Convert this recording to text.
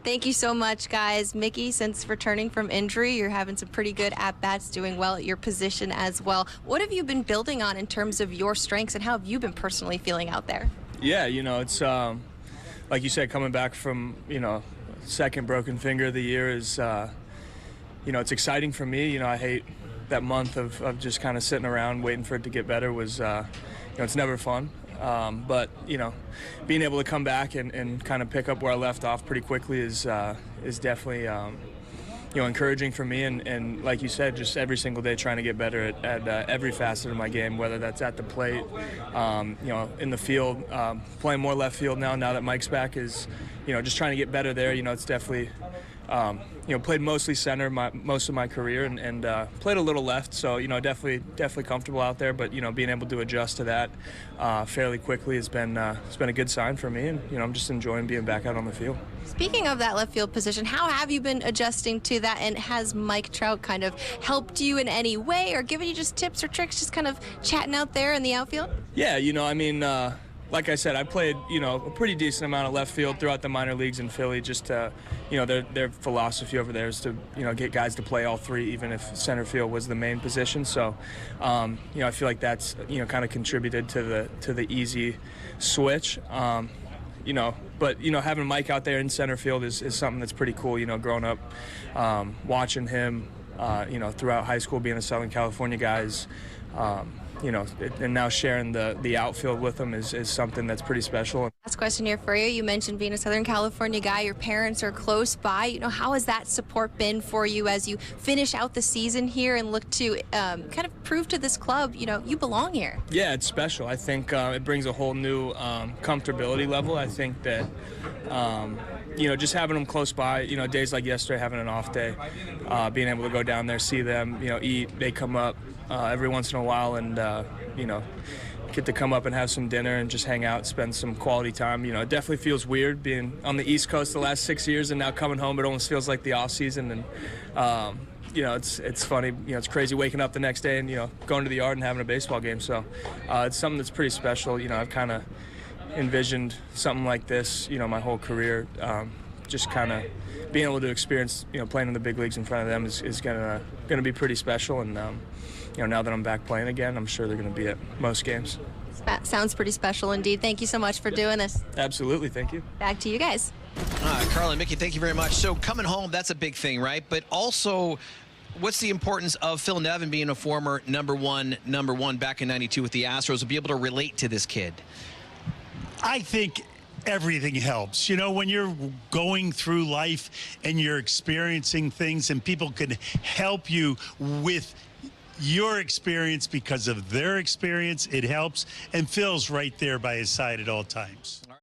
Thank you so much, guys. Mickey, since returning from injury, you're having some pretty good at-bats, doing well at your position as well. What have you been building on in terms of your strengths, and how have you been personally feeling out there? Yeah, it's like you said, coming back from, second broken finger of the year is, it's exciting for me. I hate that month of just kind of sitting around waiting for it to get better was, it's never fun. But, being able to come back and kind of pick up where I left off pretty quickly is definitely, encouraging for me. And like you said, just every single day trying to get better at every facet of my game, whether that's at the plate, in the field, playing more left field now that Mike's back is, just trying to get better there. It's definitely, played mostly center most of my career and played a little left. So, definitely comfortable out there. But, being able to adjust to that fairly quickly has been it's been a good sign for me. And, I'm just enjoying being back out on the field. Speaking of that left field position, how have you been adjusting to that? And has Mike Trout kind of helped you in any way or given you just tips or tricks, just kind of chatting out there in the outfield? Yeah, like I said, I played, a pretty decent amount of left field throughout the minor leagues in Philly. Just their philosophy over there is to, get guys to play all three, even if center field was the main position. So, I feel like that's, kind of contributed to the easy switch. But having Mike out there in center field is something that's pretty cool. Growing up, watching him, throughout high school, being a Southern California guy and now sharing the outfield with them is something that's pretty special. Last question here for you. You mentioned being a Southern California guy. Your parents are close by. How has that support been for you as you finish out the season here and look to kind of prove to this club, you belong here? Yeah, it's special. I think it brings a whole new comfortability level. I think that, just having them close by, days like yesterday, having an off day, being able to go down there, see them, eat, they come up every once in a while and, get to come up and have some dinner and just hang out, spend some quality time. It definitely feels weird being on the East Coast the last 6 years and now coming home. It almost feels like the off season. And, it's funny. It's crazy waking up the next day and, going to the yard and having a baseball game. So it's something that's pretty special. I've kind of envisioned something like this, my whole career. Just kind of being able to experience, playing in the big leagues in front of them is gonna be pretty special. And now that I'm back playing again, I'm sure they're gonna be at most games. That sounds pretty special indeed. Thank you so much for doing this. Absolutely, thank you. Back to you guys. Carl and Mickey, thank you very much. So coming home, that's a big thing, right? But also, what's the importance of Phil Nevin being a former number one back in '92 with the Astros to be able to relate to this kid? I think everything helps. When you're going through life and you're experiencing things and people can help you with your experience because of their experience, it helps. And Phil's right there by his side at all times.